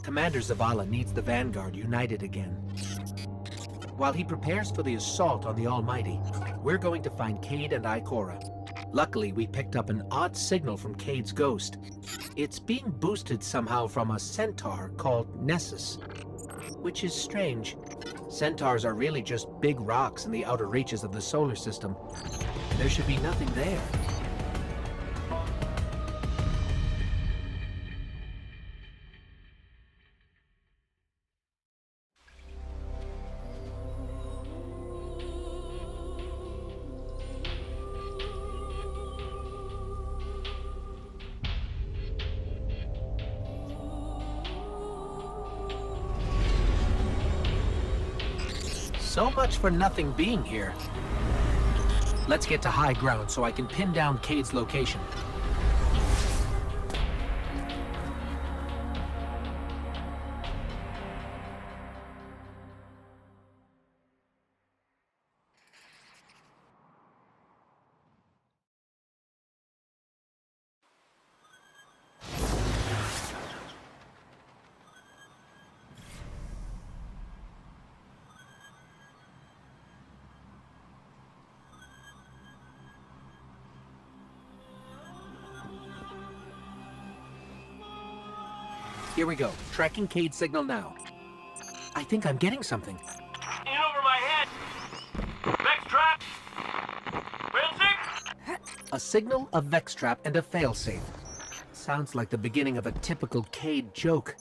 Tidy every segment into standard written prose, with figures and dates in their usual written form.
Commander Zavala needs the Vanguard united again. While he prepares for the assault on the Almighty, we're going to find Cade and Ikora. Luckily, we picked up an odd signal from Cade's ghost. It's being boosted somehow from a centaur called Nessus, which is strange. Centaurs are really just big rocks in the outer reaches of the solar system. There should be nothing there. So much for nothing being here. Let's get to high ground so I can pin down Cade's location. Here we go. Tracking Cade's signal now. I think I'm getting something. In over my head. Vex trap. Failsafe. A signal, a Vex trap, and a failsafe. Sounds like the beginning of a typical Cade joke.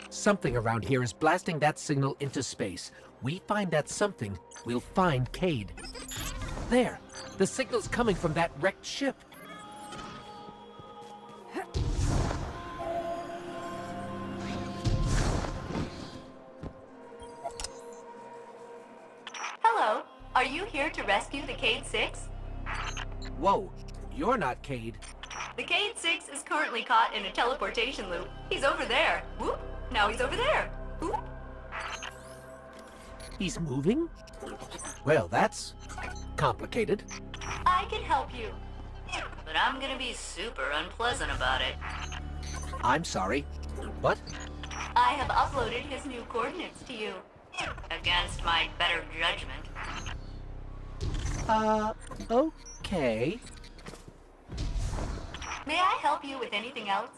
Something around here is blasting that signal into space. We find that something, we'll find Cade. There! The signal's coming from that wrecked ship. Hello. Are you here to rescue the Cade 6? Whoa, you're not Cade. The Cade 6 is currently caught in a teleportation loop. He's over there. Whoop. Now he's over there. Whoop. He's moving? Well, that's complicated. I can help you. But I'm gonna be super unpleasant about it. I'm sorry. What? I have uploaded his new coordinates to you. Against my better judgment. Okay. May I help you with anything else?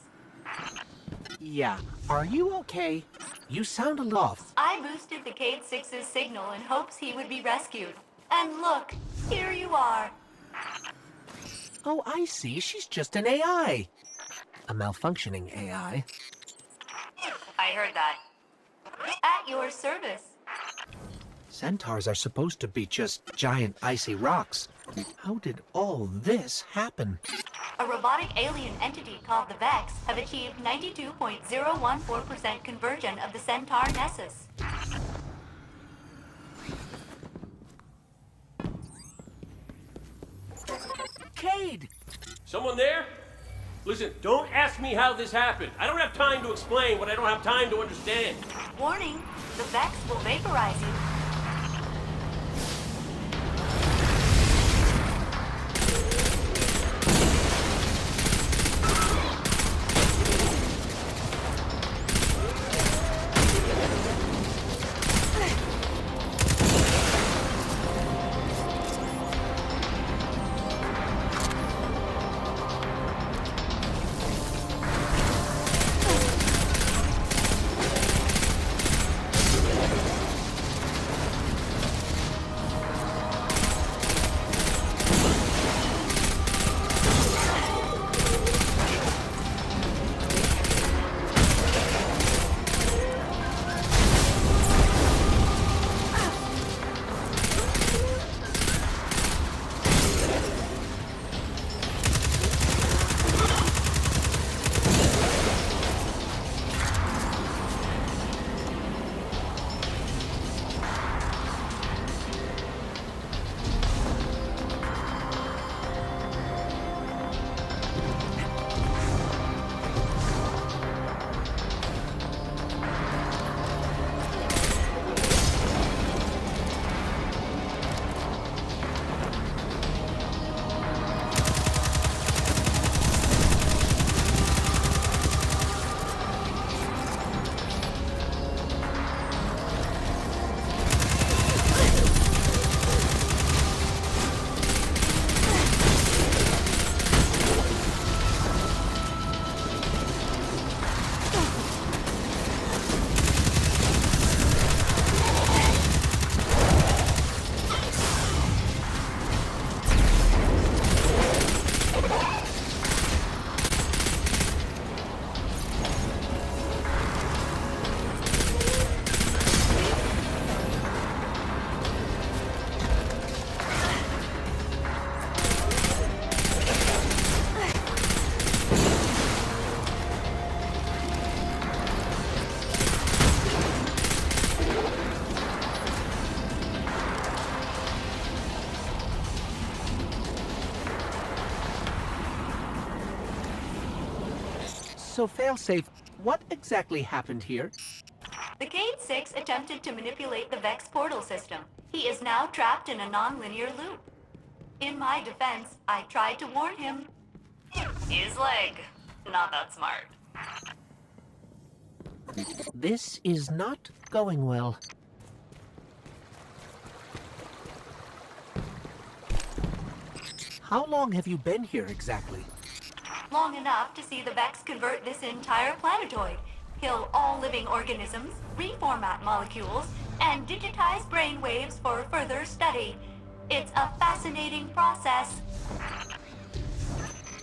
Yeah, are you okay? You sound a little off. I boosted the Cade 6's signal in hopes he would be rescued. And look, here you are. Oh, I see. She's just an AI. A malfunctioning AI. I heard that. At your service. Centaurs are supposed to be just giant icy rocks. How did all this happen? A robotic alien entity called the Vex have achieved 92.014% conversion of the Centaur Nessus. Cade! Someone there? Listen, don't ask me how this happened. I don't have time to explain what I don't have time to understand. Warning, the Vex will vaporize you. So, Failsafe, what exactly happened here? The Cade 6 attempted to manipulate the Vex portal system. He is now trapped in a non-linear loop. In my defense, I tried to warn him. His leg. Not that smart. This is not going well. How long have you been here exactly? Long enough to see the Vex convert this entire planetoid, kill all living organisms, reformat molecules, and digitize brainwaves for further study. It's a fascinating process.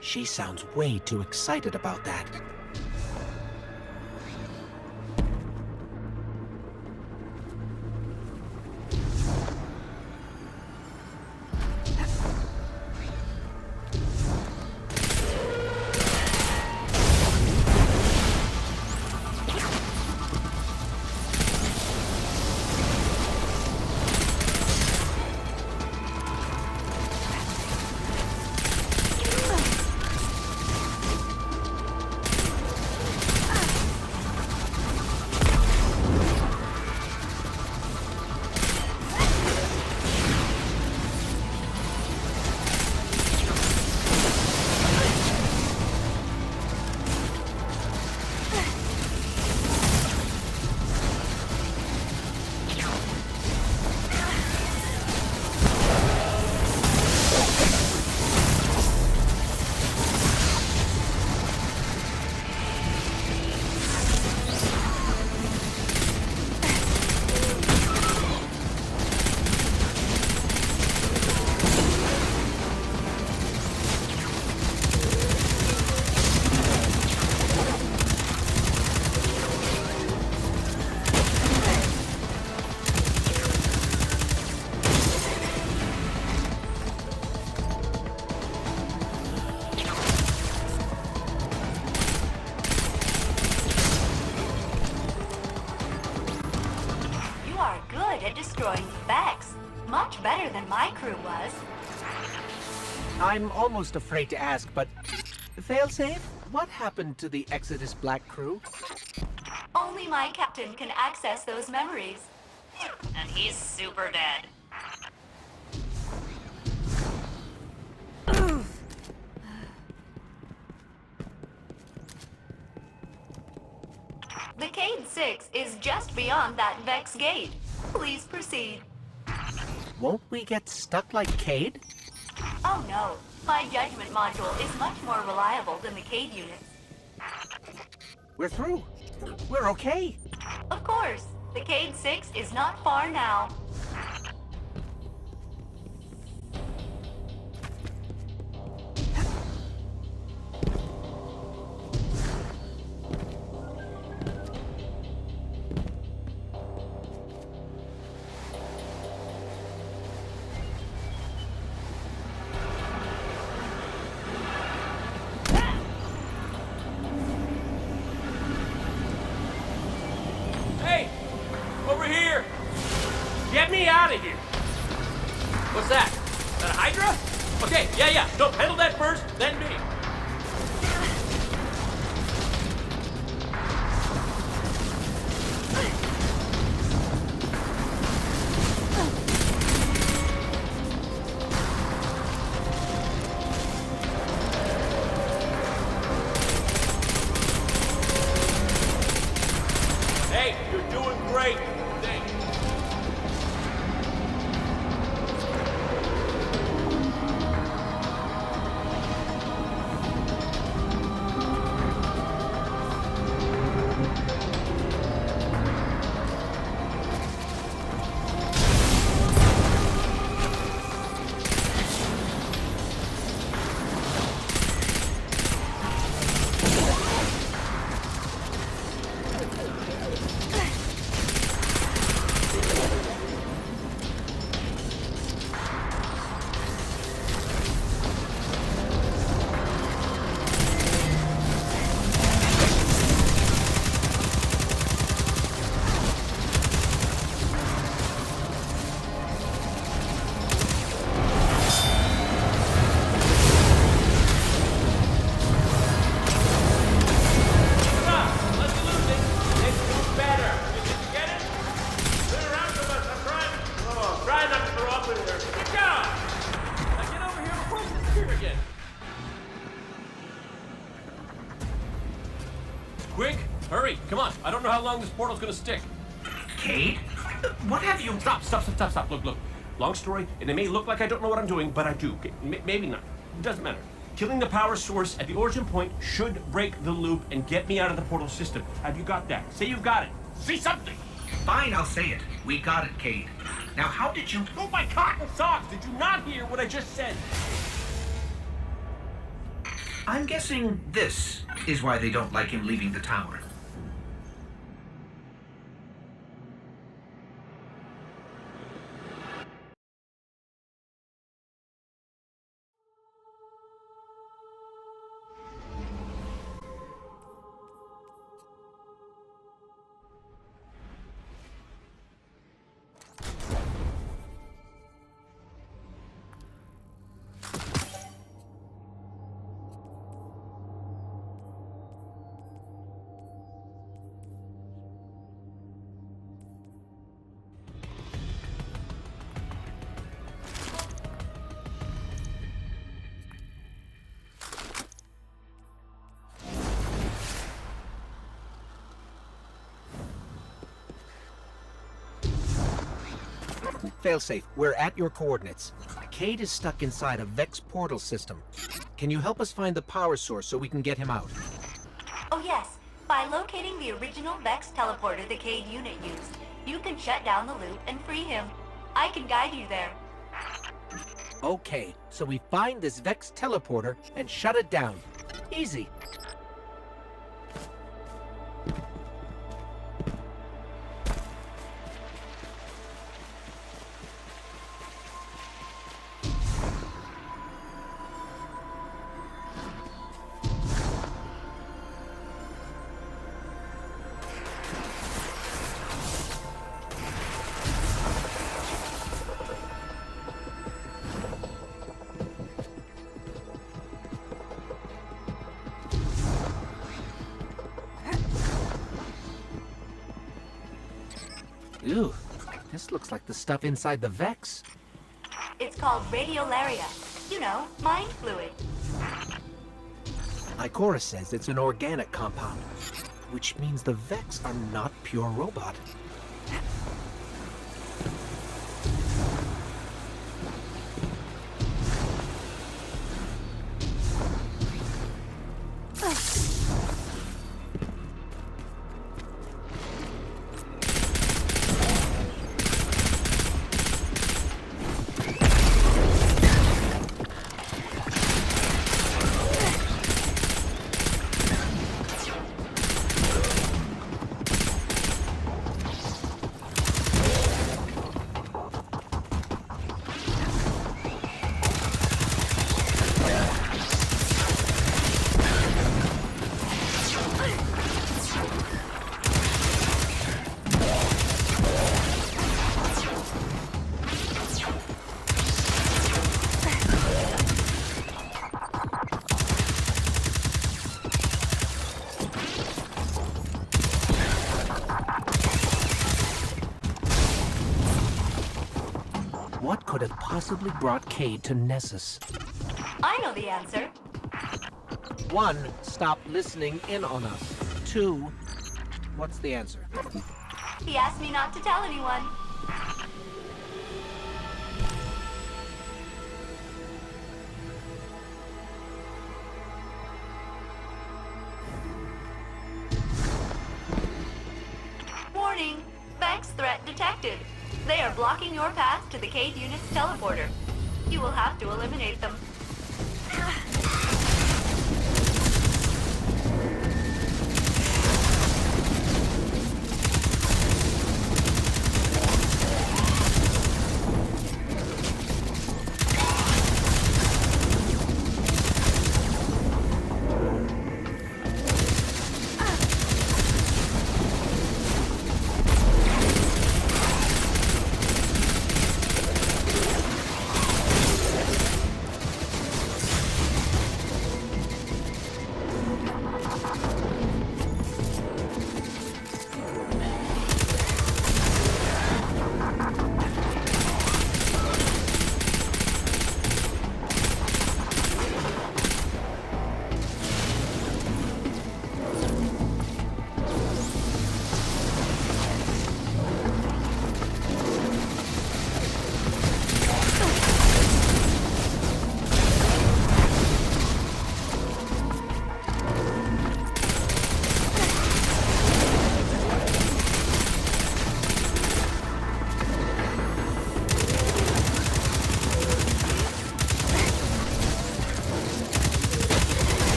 She sounds way too excited about that. destroying the Vex. Much better than my crew was. I'm almost afraid to ask, but... Failsafe, what happened to the Exodus Black crew? Only my captain can access those memories. And he's super dead. The Cade 6 is just beyond that Vex gate. Please proceed. Won't we get stuck like Cade? Oh no. My judgment module is much more reliable than the Cade units. We're through. We're okay. Of course. The Cade 6 is not far now. Hey! Over here! Get me out of here! What's that? That a Hydra? Okay, yeah. No, handle that first, then me. Hey, you're doing great. Thanks. Quick, hurry, come on. I don't know how long this portal's gonna stick. Cade? What have you... Stop. Look. Long story, and it may look like I don't know what I'm doing, but I do. Okay? Maybe not. It doesn't matter. Killing the power source at the origin point should break the loop and get me out of the portal system. Have you got that? Say you've got it. Say something! Fine, I'll say it. We got it, Cade. Now, how did you... Oh, my cotton socks! Did you not hear what I just said? I'm guessing this is why they don't like him leaving the tower. Failsafe, we're at your coordinates. Cade is stuck inside a Vex portal system. Can you help us find the power source so we can get him out? Oh yes, by locating the original Vex teleporter the Cade unit used, you can shut down the loop and free him. I can guide you there. Okay, so we find this Vex teleporter and shut it down. Easy. Ew, this looks like the stuff inside the Vex. It's called radiolaria. You know, mind fluid. Ikora says it's an organic compound, which means the Vex are not pure robot. What could have possibly brought Cade to Nessus? I know the answer. 1, stop listening in on us. 2, what's the answer? He asked me not to tell anyone. Warning! Vex threat detected. They are blocking your path to the Cade unit's teleporter. You will have to eliminate them.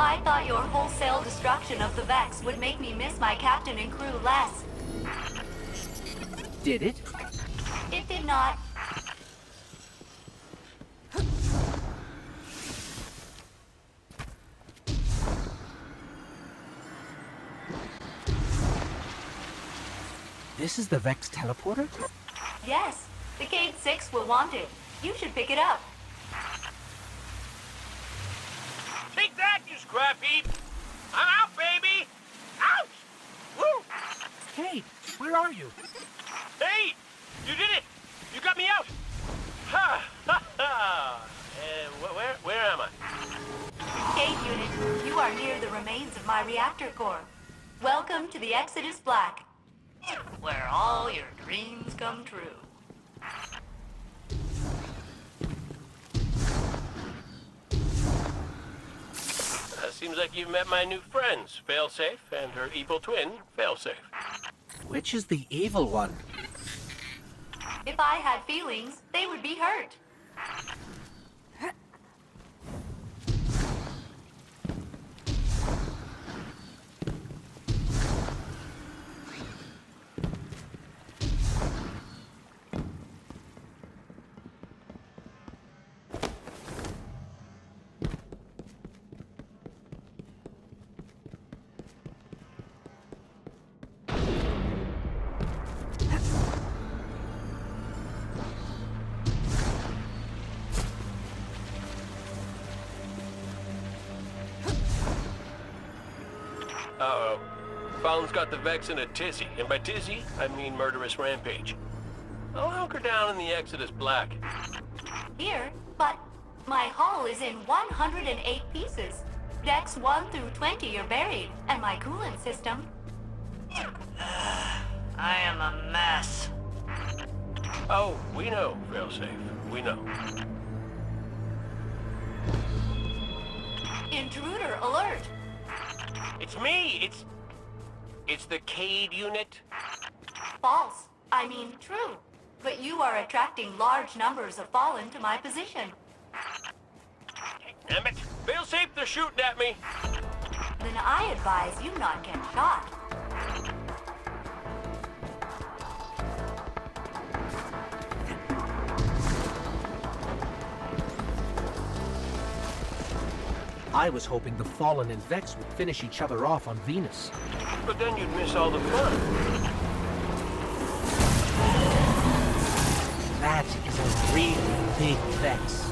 I thought your wholesale destruction of the Vex would make me miss my captain and crew less. Did it? It did not. This is the Vex teleporter? Yes, the Cade 6 will want it. You should pick it up. Take that, you scrap heap! I'm out, baby! Ouch! Woo! Hey, where are you? Hey! You did it! You got me out! Ha! Ha! Ha! Where am I? Cade unit, you are near the remains of my reactor core. Welcome to the Exodus Black, where all your dreams come true. Seems like you've met my new friends, Failsafe, and her evil twin, Failsafe. Which is the evil one? If I had feelings, they would be hurt. Uh-oh. Fallon's got the Vex in a tizzy, and by tizzy, I mean murderous rampage. I'll hunker down in the Exodus Black. Here, but my hull is in 108 pieces. Decks 1 through 20 are buried, and my coolant system... I am a mess. Oh, we know, Failsafe. We know. Intruder alert! It's me! It's the Cade unit. False. I mean true. But you are attracting large numbers of Fallen to my position. Damn it! Failsafe, they're shooting at me! Then I advise you not get shot. I was hoping the Fallen and Vex would finish each other off on Venus. But then you'd miss all the fun. That is a really big Vex.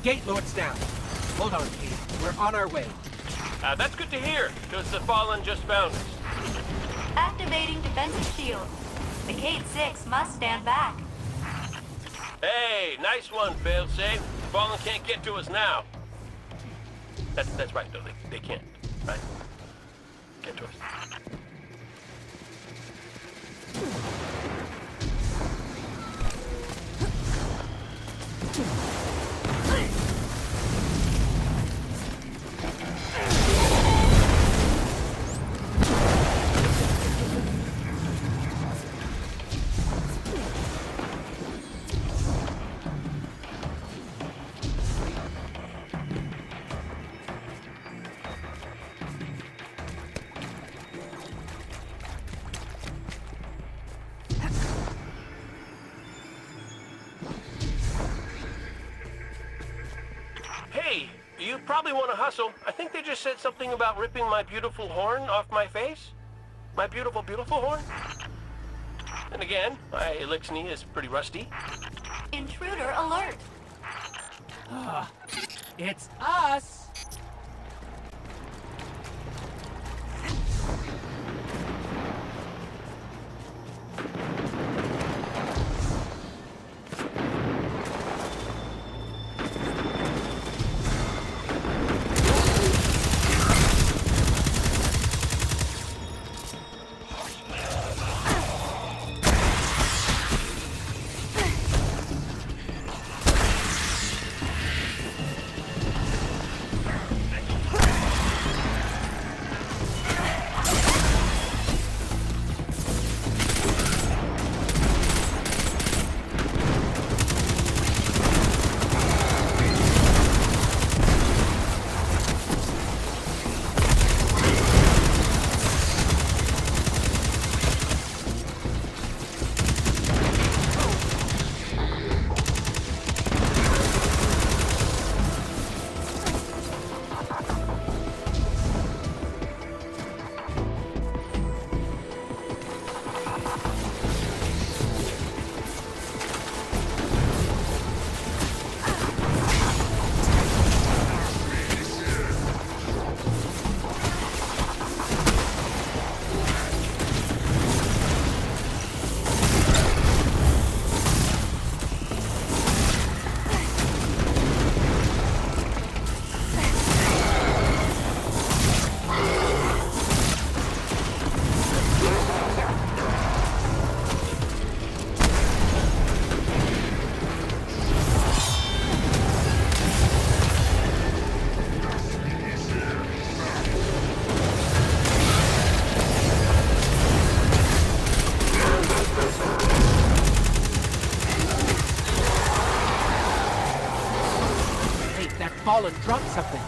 Gate Lord's down. Hold on, Cade. We're on our way. That's good to hear, because the Fallen just found us. Activating defensive shield. The Cade 6 must stand back. Hey, nice one, Failsafe. Fallen can't get to us now. That's right, though. They can't, right? really want to hustle. I think they just said something about ripping my beautiful horn off my face. My beautiful, beautiful horn. And again, my elixir is pretty rusty. Intruder alert. It's us! Fallen dropped something.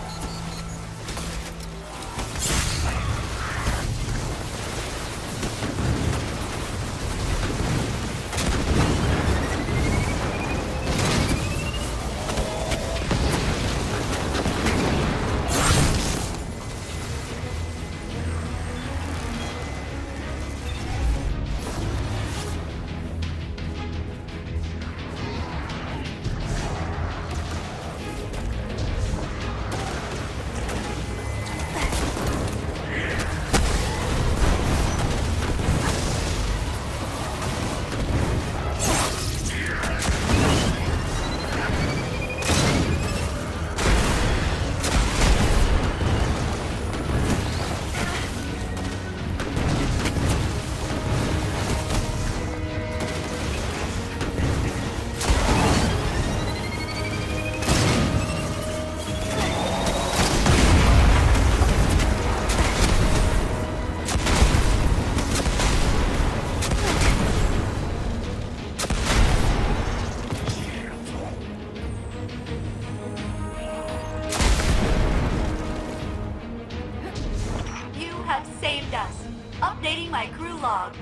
Saved us. Updating my crew log.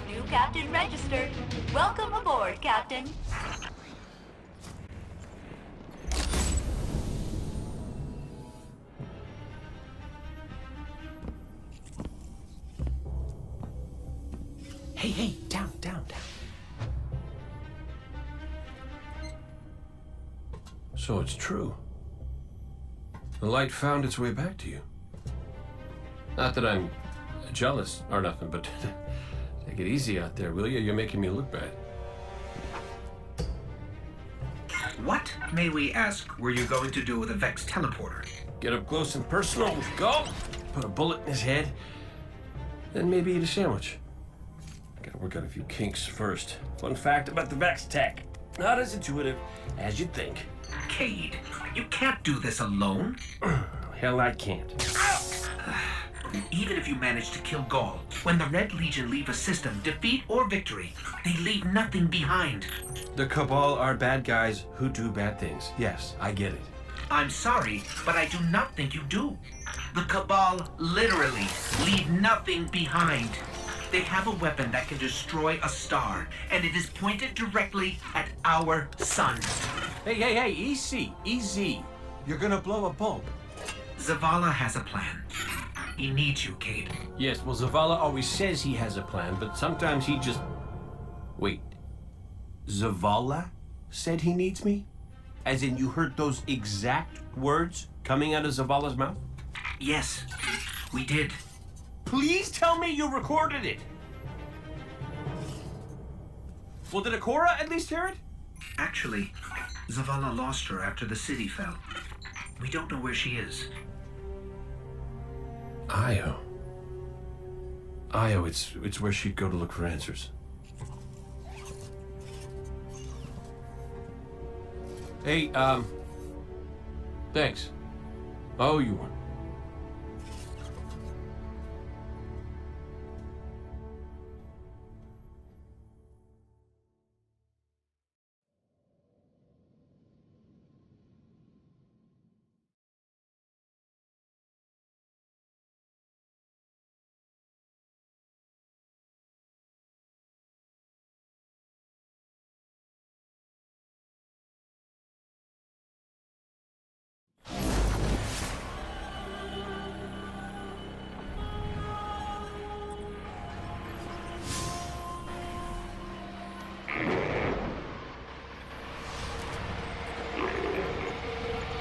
New captain registered. Welcome aboard, Captain. Hey, down. So it's true. The light found its way back to you. Not that I'm jealous or nothing, but take it easy out there, will you? You're making me look bad. What, may we ask, were you going to do with a Vex teleporter? Get up close and personal with Go. Put a bullet in his head. Then maybe eat a sandwich. Gotta work out a few kinks first. Fun fact about the Vex tech. Not as intuitive as you'd think. Cade, you can't do this alone. Hell, I can't. Even if you manage to kill Gaul, when the Red Legion leave a system, defeat or victory, they leave nothing behind. The Cabal are bad guys who do bad things. Yes, I get it. I'm sorry, but I do not think you do. The Cabal literally leave nothing behind. They have a weapon that can destroy a star, and it is pointed directly at our sun. Hey, easy. You're gonna blow a bulb. Zavala has a plan. He needs you, Cade. Yes, well, Zavala always says he has a plan, but sometimes he just... Wait. Zavala said he needs me? As in you heard those exact words coming out of Zavala's mouth? Yes, we did. Please tell me you recorded it! Well, did Ikora at least hear it? Actually, Zavala lost her after the city fell. We don't know where she is. Io. Io, it's where she'd go to look for answers. Hey, thanks. Oh, you won.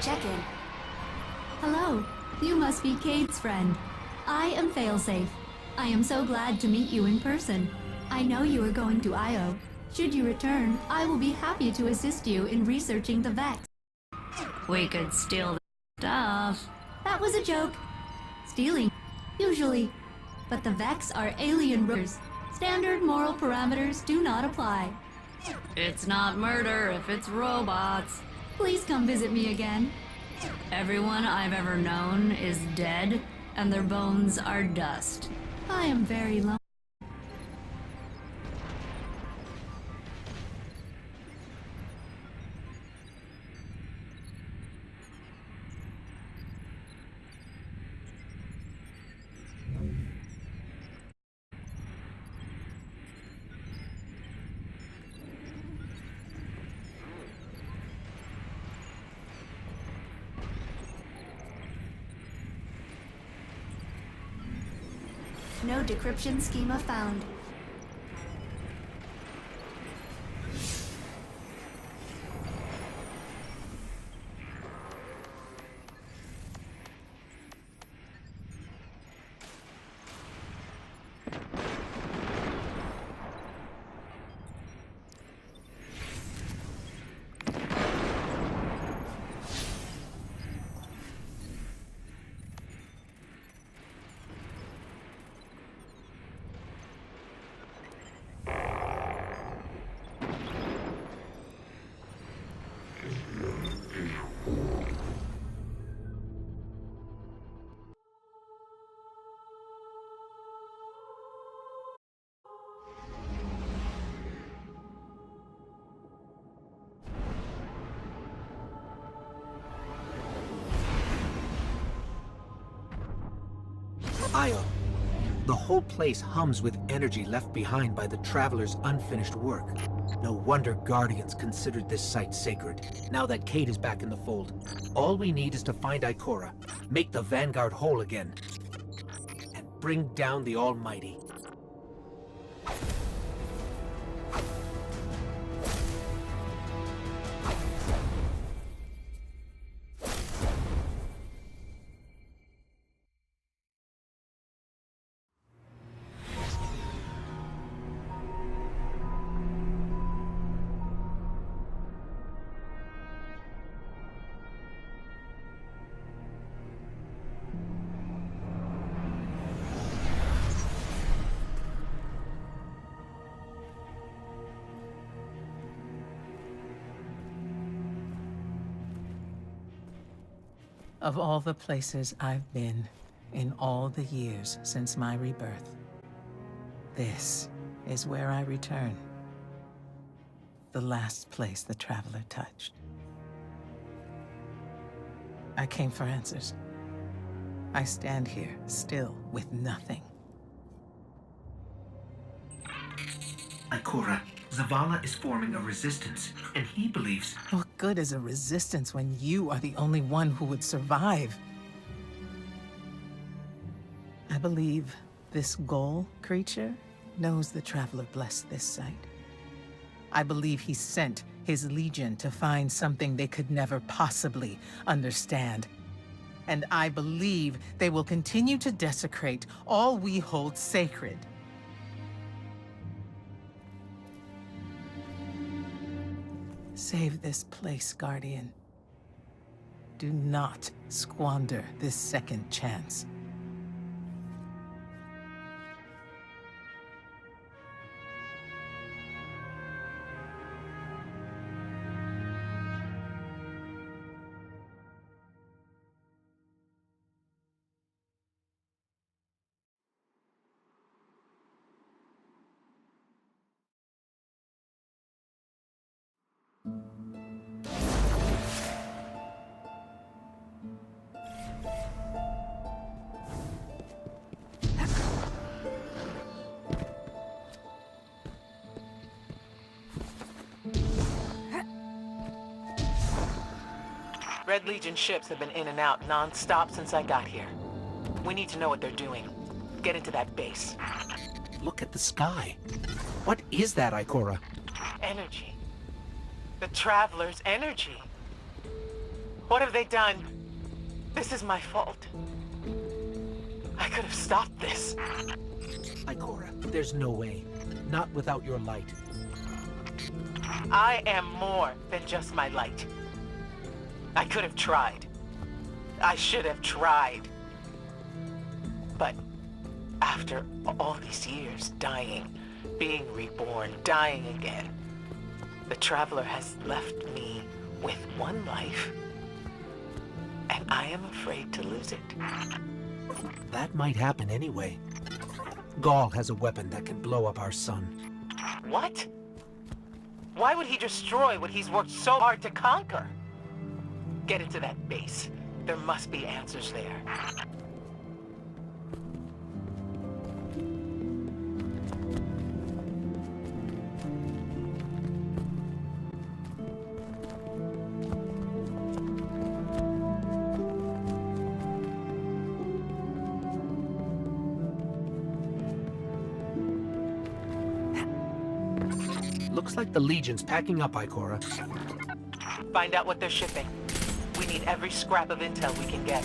Check in. Hello. You must be Cade's friend. I am Failsafe. I am so glad to meet you in person. I know you are going to Io. Should you return, I will be happy to assist you in researching the Vex. We could steal the stuff. That was a joke. Stealing, usually. But the Vex are alien rulers. Standard moral parameters do not apply. It's not murder if it's robots. Please come visit me again. Everyone I've ever known is dead, and their bones are dust. I am very lonely. No decryption schema found. Io! The whole place hums with energy left behind by the Traveler's unfinished work. No wonder Guardians considered this site sacred. Now that Cade is back in the fold, all we need is to find Ikora, make the Vanguard whole again, and bring down the Almighty. Of all the places I've been in all the years since my rebirth, this is where I return. The last place the Traveler touched. I came for answers. I stand here, still, with nothing. Ikora, Zavala is forming a resistance, and he believes... What good is a resistance when you are the only one who would survive? I believe this Ghoul creature knows the Traveler blessed this site. I believe he sent his legion to find something they could never possibly understand. And I believe they will continue to desecrate all we hold sacred. Save this place, Guardian. Do not squander this second chance. Red Legion ships have been in and out non-stop since I got here. We need to know what they're doing. Get into that base. Look at the sky. What is that, Ikora? Energy. The Traveler's energy. What have they done? This is my fault. I could have stopped this. Ikora, there's no way. Not without your light. I am more than just my light. I could have tried. I should have tried. But after all these years, dying, being reborn, dying again, the Traveler has left me with one life, and I am afraid to lose it. That might happen anyway. Gaul has a weapon that can blow up our sun. What? Why would he destroy what he's worked so hard to conquer? Get into that base. There must be answers there. Looks like the Legion's packing up, Ikora. Find out what they're shipping. We need every scrap of intel we can get.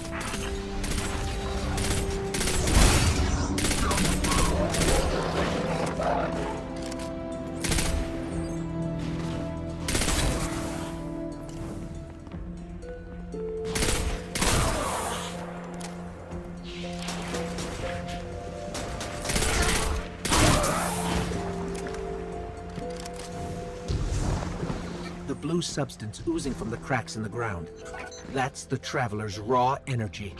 The blue substance oozing from the cracks in the ground. That's the Traveler's raw energy.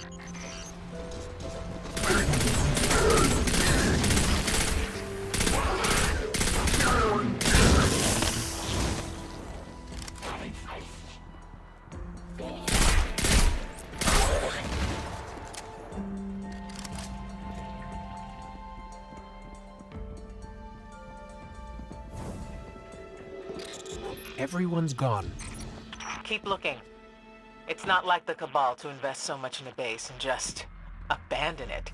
Everyone's gone. Keep looking. It's not like the Cabal to invest so much in a base and just abandon it.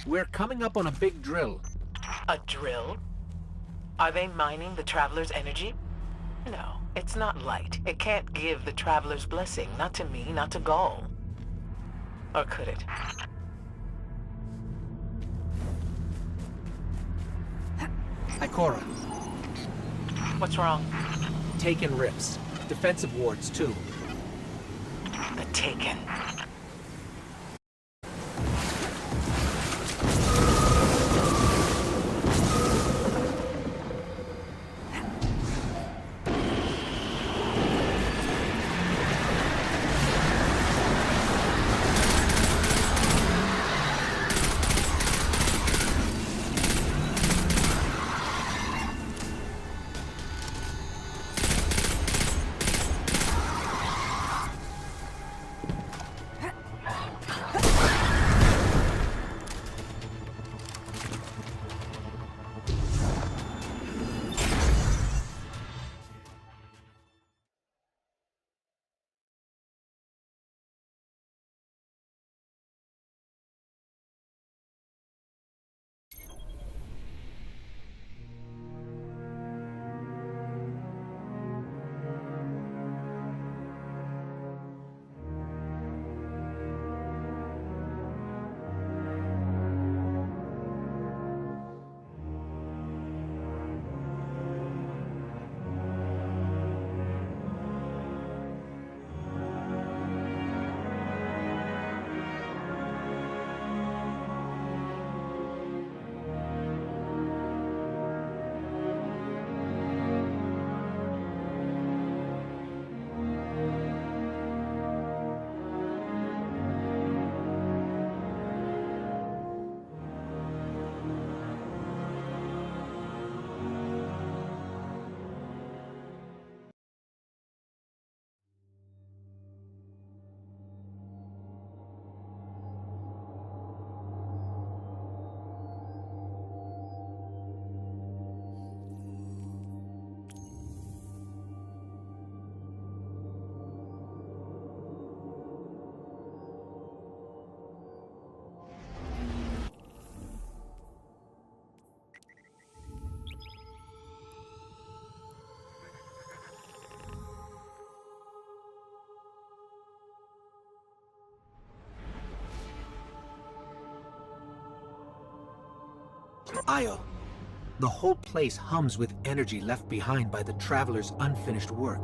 We're coming up on a big drill. A drill? Are they mining the Traveler's energy? No, it's not light. It can't give the Traveler's blessing. Not to me, not to Gaul. Or could it? Ikora, What's wrong? Taken rips. Defensive wards, too. The Taken. Io, the whole place hums with energy left behind by the Traveler's unfinished work.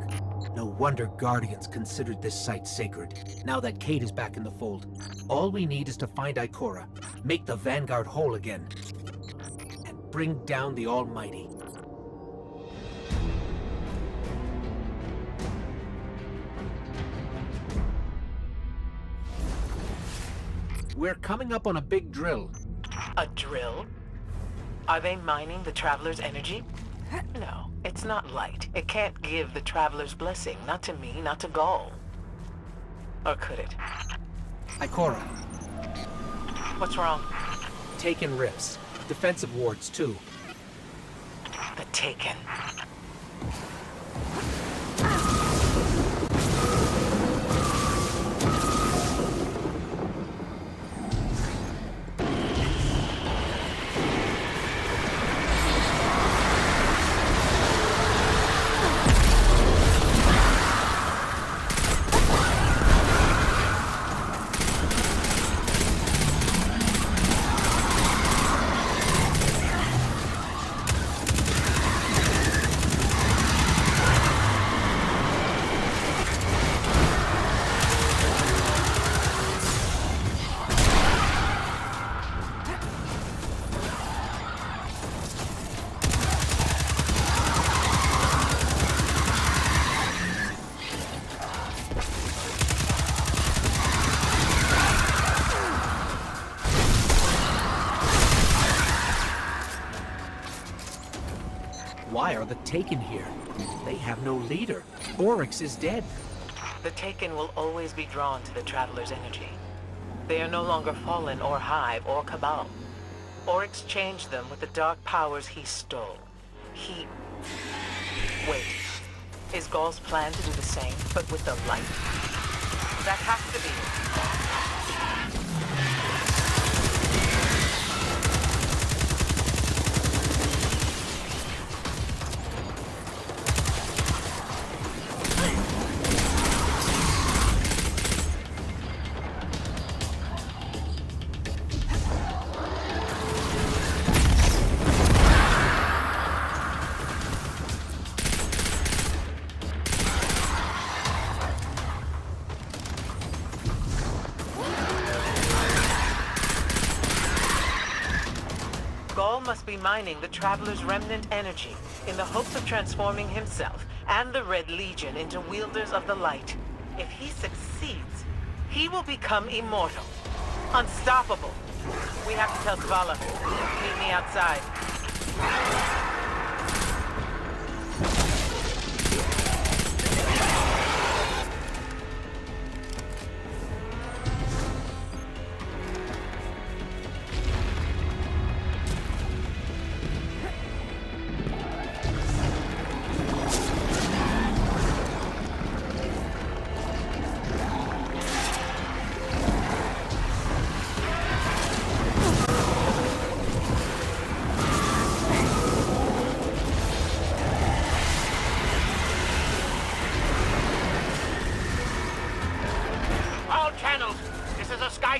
No wonder Guardians considered this site sacred. Now that Cade is back in the fold, all we need is to find Ikora, make the Vanguard whole again, and bring down the Almighty. We're coming up on a big drill. A drill? Are they mining the Traveler's energy? No, it's not light. It can't give the Traveler's blessing. Not to me, not to Gaul. Or could it? Ikora, What's wrong? Taken rifts. Defensive wards, too. The Taken. Why are the Taken here? They have no leader. Oryx is dead. The Taken will always be drawn to the Traveler's energy. They are no longer Fallen or Hive or Cabal. Oryx changed them with the dark powers he stole. Wait. Is Gaul's plan to do the same, but with the light? That has to be it. Gaul must be mining the Traveler's remnant energy in the hopes of transforming himself and the Red Legion into wielders of the light. If he succeeds, he will become immortal, unstoppable. We have to tell Svala. Meet me outside.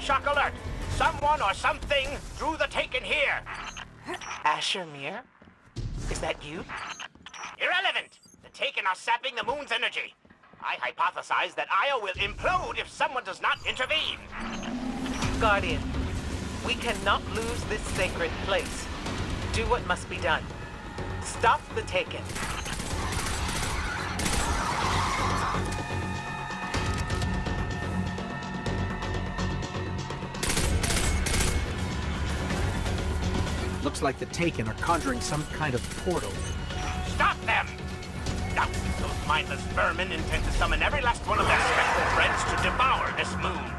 Shock alert! Someone or something drew the Taken here! Asher Mir? Is that you? Irrelevant! The Taken are sapping the moon's energy. I hypothesize that Io will implode if someone does not intervene. Guardian, we cannot lose this sacred place. Do what must be done. Stop the Taken. Looks like the Taken are conjuring some kind of portal. Stop them! Now, those mindless vermin intend to summon every last one of their spectral friends to devour this moon.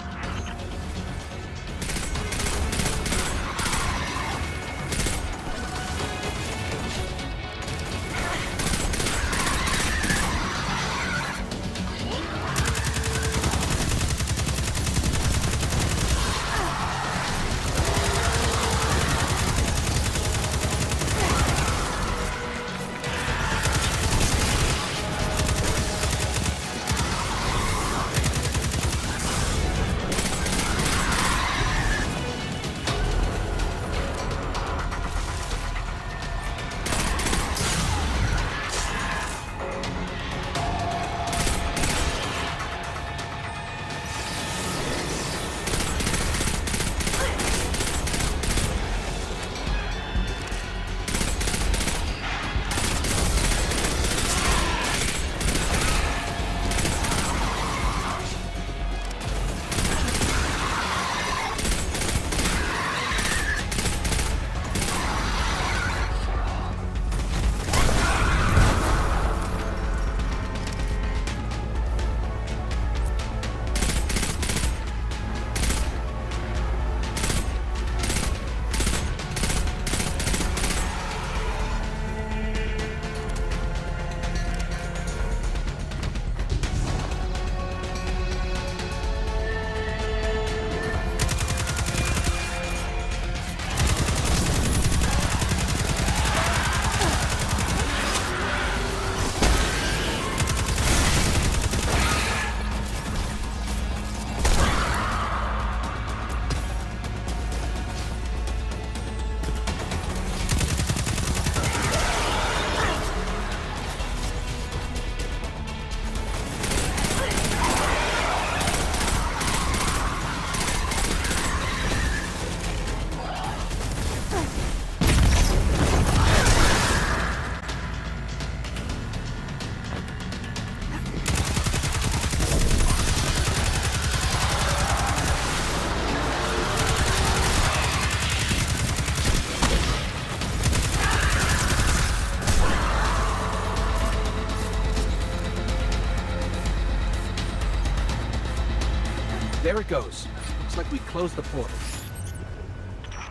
There it goes. Looks like we closed the portal.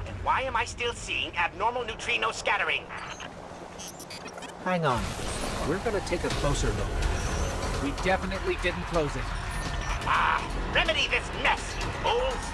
And why am I still seeing abnormal neutrino scattering? Hang on. We're gonna take a closer look. We definitely didn't close it. Ah, remedy this mess, you fools!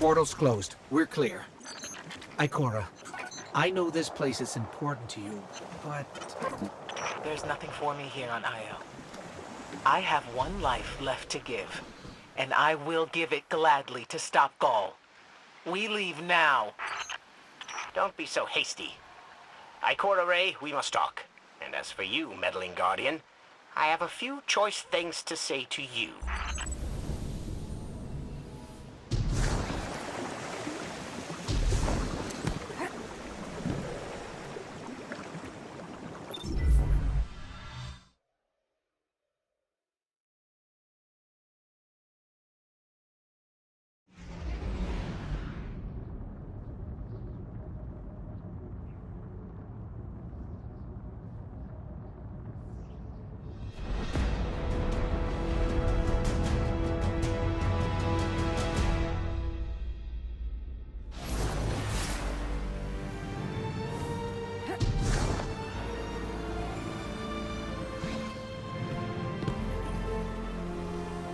Portal's closed. We're clear. Ikora, I know this place is important to you, but... There's nothing for me here on Io. I have one life left to give, and I will give it gladly to stop Gaul. We leave now. Don't be so hasty. Ikora Ray, we must talk. And as for you, meddling guardian, I have a few choice things to say to you.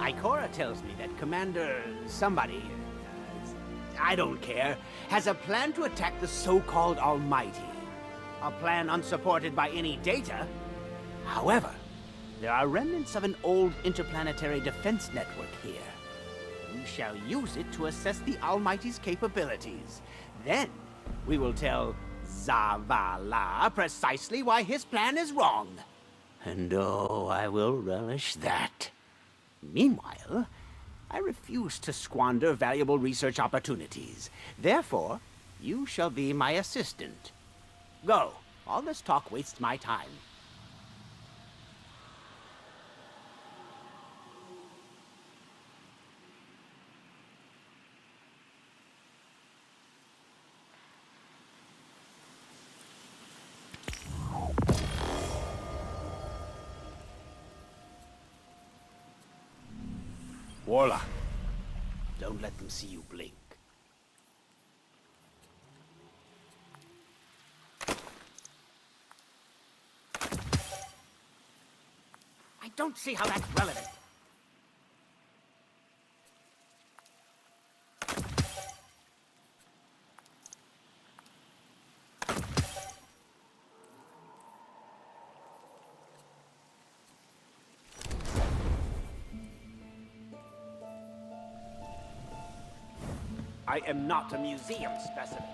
Ikora tells me that Commander somebody, I don't care, has a plan to attack the so-called Almighty. A plan unsupported by any data. However, there are remnants of an old interplanetary defense network here. We shall use it to assess the Almighty's capabilities. Then, we will tell Zavala precisely why his plan is wrong. And oh, I will relish that. Meanwhile, I refuse to squander valuable research opportunities. Therefore, you shall be my assistant. Go. All this talk wastes my time. Warlock, don't let them see you blink. I don't see how that's relevant. I am not a museum specimen.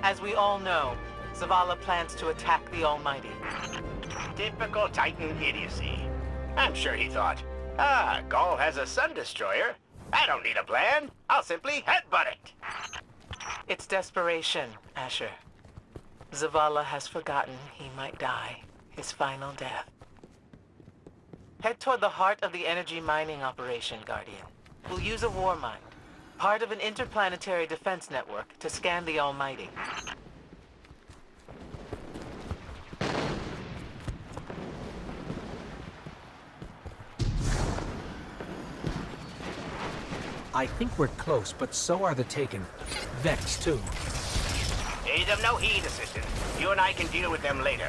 As we all know, Zavala plans to attack the Almighty. Typical Titan idiocy. I'm sure he thought, Gaul has a sun destroyer. I don't need a plan. I'll simply headbutt it. It's desperation, Asher. Zavala has forgotten he might die, his final death. Head toward the heart of the energy mining operation, Guardian. We'll use a war mind, part of an interplanetary defense network, to scan the Almighty. I think we're close, but so are the Taken. Vex, too. Pay them no heed, Assistant. You and I can deal with them later.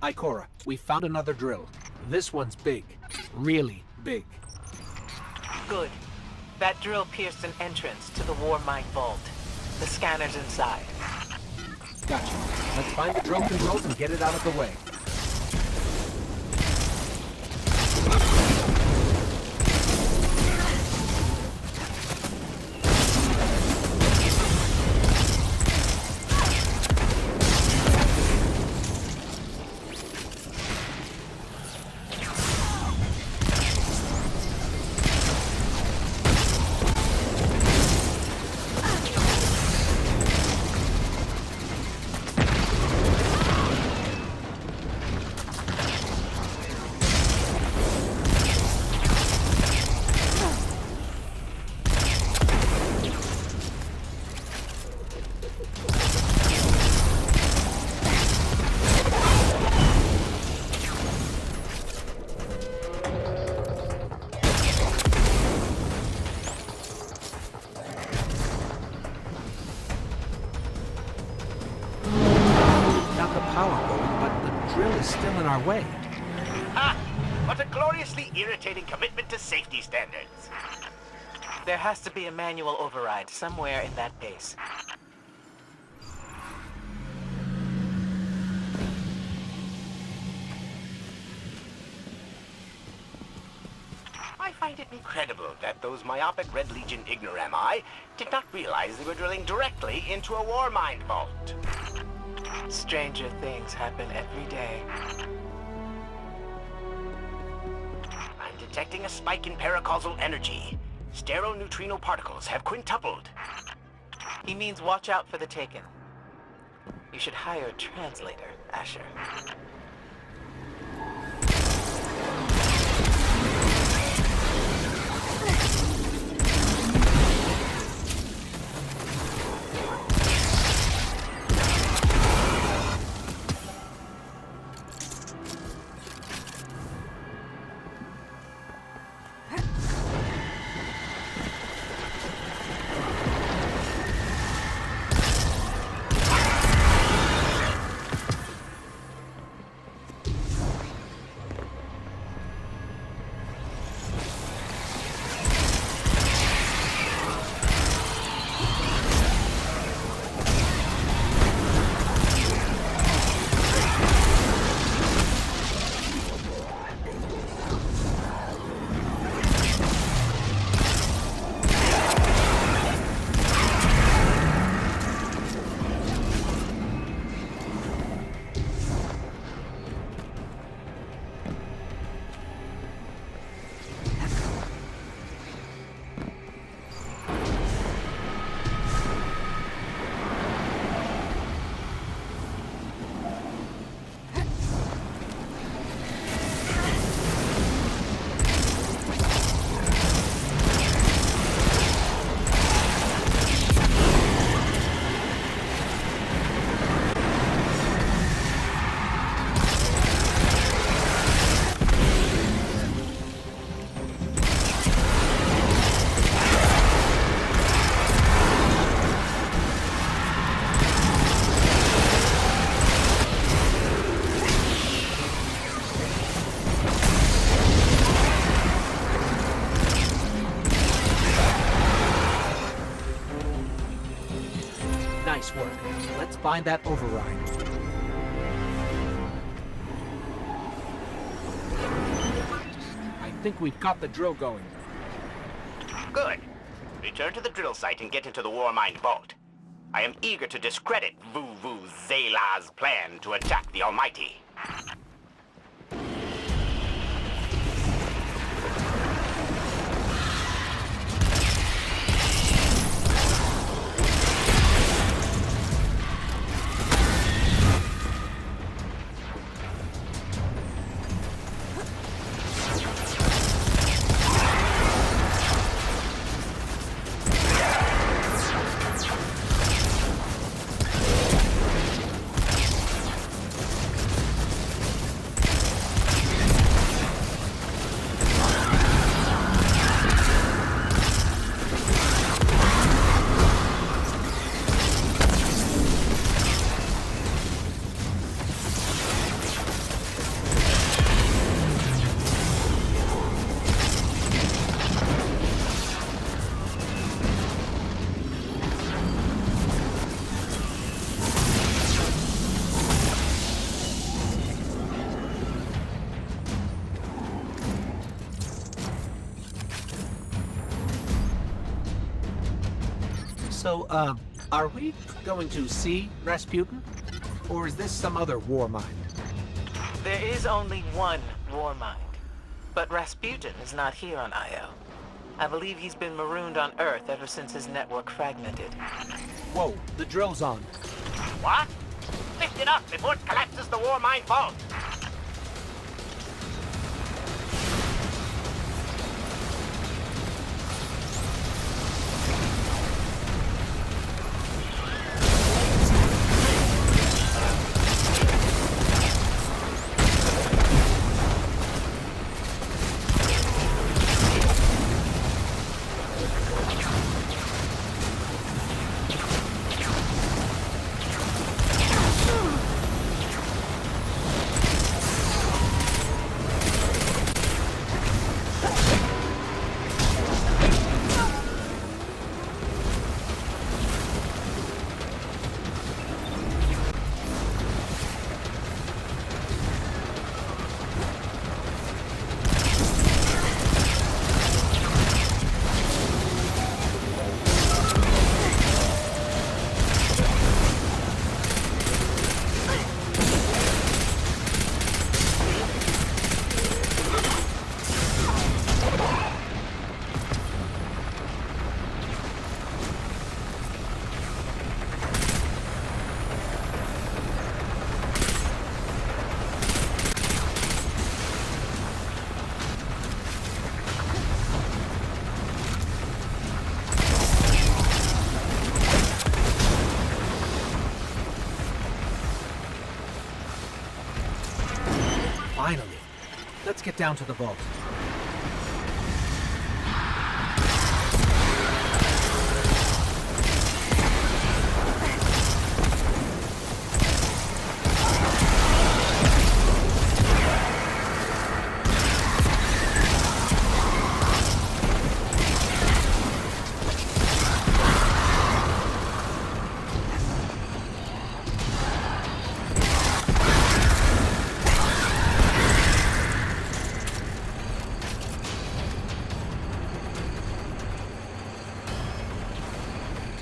Ikora, we found another drill. This one's big. Really big. Good. That drill pierced an entrance to the war mine vault. The scanner's inside. Gotcha. Let's find the drill controls and get it out of the way. Way. Ha! What a gloriously irritating commitment to safety standards. There has to be a manual override somewhere in that base. I find it incredible that those myopic Red Legion ignorami did not realize they were drilling directly into a war mine vault. Stranger things happen every day. Detecting a spike in paracausal energy. Stereoneutrino particles have quintupled. He means watch out for the Taken. You should hire a translator, Asher. find that override. I think we've got the drill going. Good. Return to the drill site and get into the Warmind vault. I am eager to discredit Vu Zela's plan to attack the Almighty. So, are we going to see Rasputin? Or is this some other war mind? There is only one war mind. But Rasputin is not here on Io. I believe he's been marooned on Earth ever since his network fragmented. Whoa, the drill's on. What? Lift it up before it collapses the Warmind vault. Finally. Let's get down to the vault.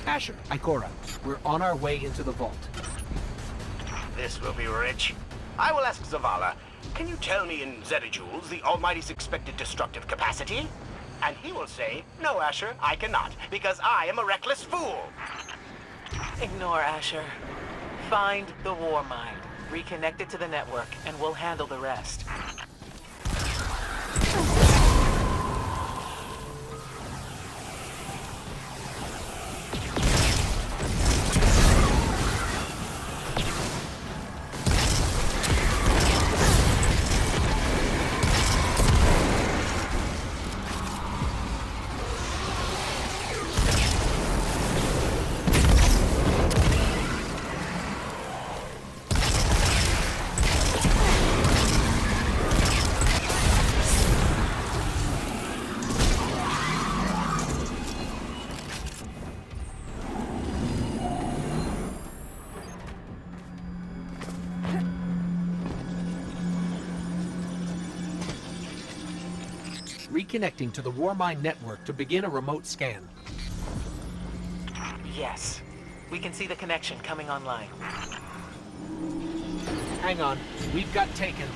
Asher, Ikora, we're on our way into the vault. This will be rich. I will ask Zavala, can you tell me in zetajoules the Almighty's expected destructive capacity? And he will say, no, Asher, I cannot, because I am a reckless fool. Ignore Asher. Find the war mind, reconnect it to the network, and we'll handle the rest. reconnecting to the Warmind network to begin a remote scan. Yes. We can see the connection coming online. Hang on, we've got taken.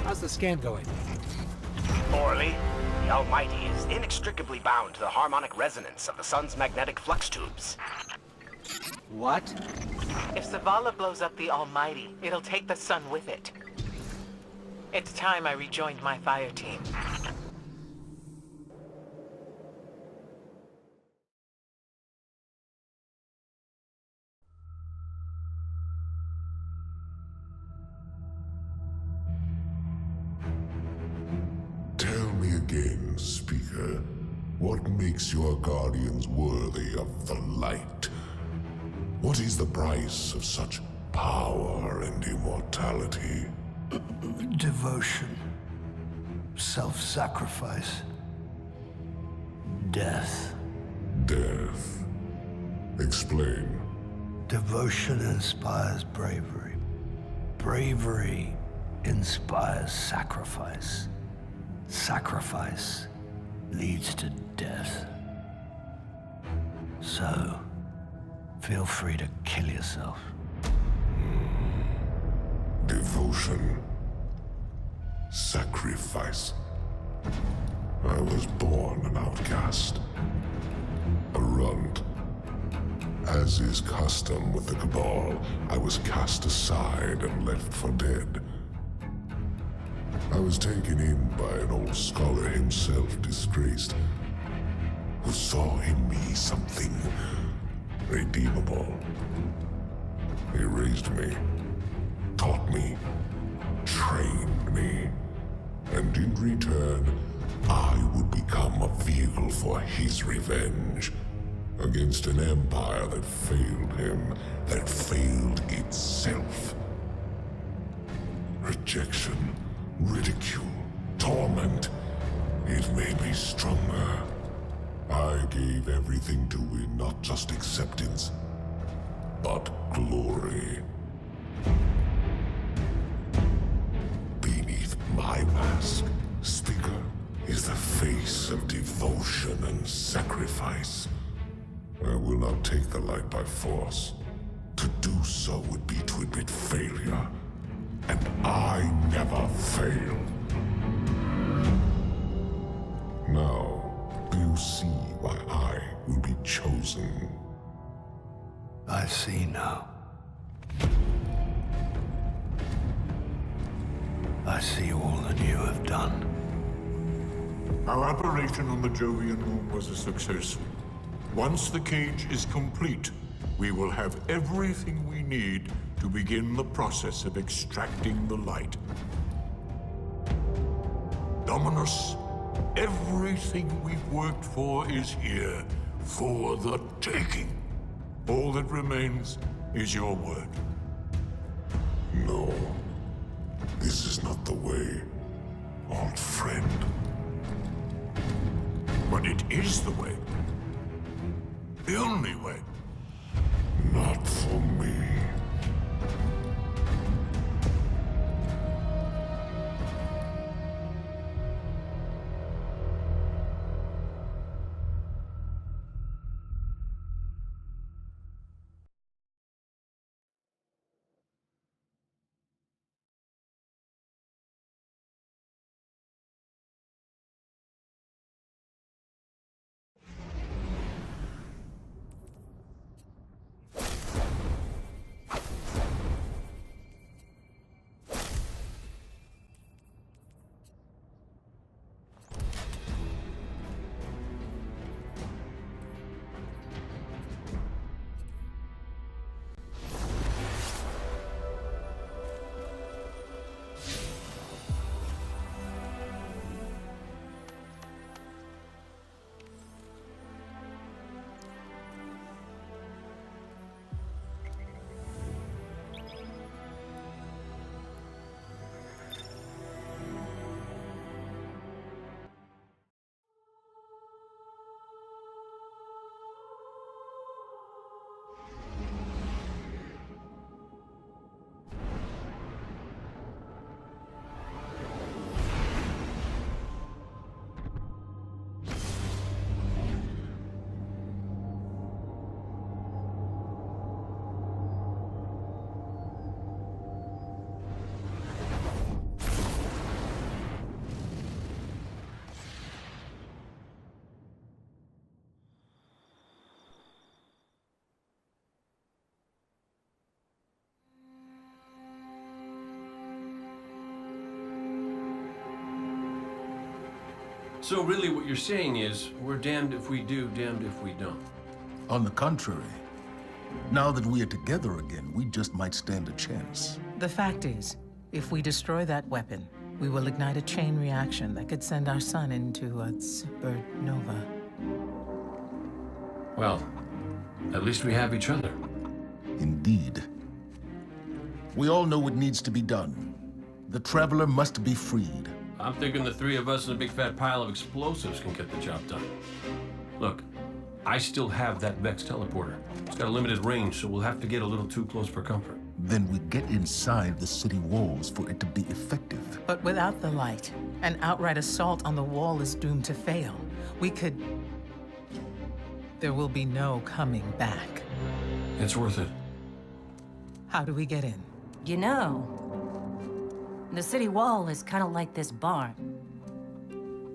How's the scan going? Poorly. The Almighty is inextricably bound to the harmonic resonance of the sun's magnetic flux tubes. What? If Zavala blows up the Almighty, it'll take the sun with it. It's time I rejoined my fire team. Tell me again, Speaker, what makes your guardians worthy of the light? What is the price of such power and immortality? Devotion. Self-sacrifice. Death. Death. Explain. Devotion inspires bravery. Bravery inspires sacrifice. Sacrifice leads to death. So, feel free to kill yourself. Devotion. Sacrifice. I was born an outcast. A runt. As is custom with the Cabal, I was cast aside and left for dead. I was taken in by an old scholar himself, disgraced, who saw in me something redeemable. He raised me, taught me, trained me, and in return, I would become a vehicle for his revenge against an empire that failed him, that failed itself. Rejection, ridicule, torment. It made me stronger. I gave everything to win not just acceptance, but glory. Beneath my mask, Speaker, is the face of devotion and sacrifice. I will not take the light by force. To do so would be to admit failure. And I never fail. Now, do you see why I will be chosen? I see now. I see all that you have done. Our operation on the Jovian moon was a success. Once the cage is complete, we will have everything we need to begin the process of extracting the light. Dominus, everything we've worked for is here, for the taking. All that remains is your word. No. This is not the way, old friend. But it is the way. The only way. Not for me. So really what you're saying is, we're damned if we do, damned if we don't. On the contrary, now that we are together again, we just might stand a chance. The fact is, if we destroy that weapon, we will ignite a chain reaction that could send our sun into a supernova. Well, at least we have each other. Indeed. We all know what needs to be done. The Traveler must be freed. I'm thinking the three of us and a big fat pile of explosives can get the job done. Look, I still have that Vex teleporter. It's got a limited range, so we'll have to get a little too close for comfort. Then we get inside the city walls for it to be effective. But without the light, an outright assault on the wall is doomed to fail. We could... There will be no coming back. It's worth it. How do we get in? You know, the city wall is kind of like this barn.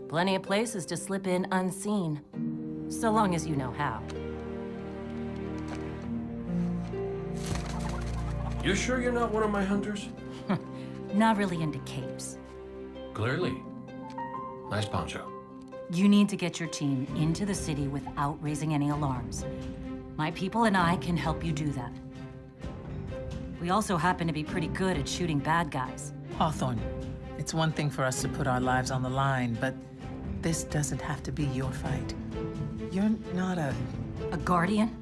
Plenty of places to slip in unseen, so long as you know how. You sure you're not one of my hunters? Not really into capes. Clearly. Nice poncho. You need to get your team into the city without raising any alarms. My people and I can help you do that. We also happen to be pretty good at shooting bad guys. Hawthorne, it's one thing for us to put our lives on the line, but this doesn't have to be your fight. You're not a guardian?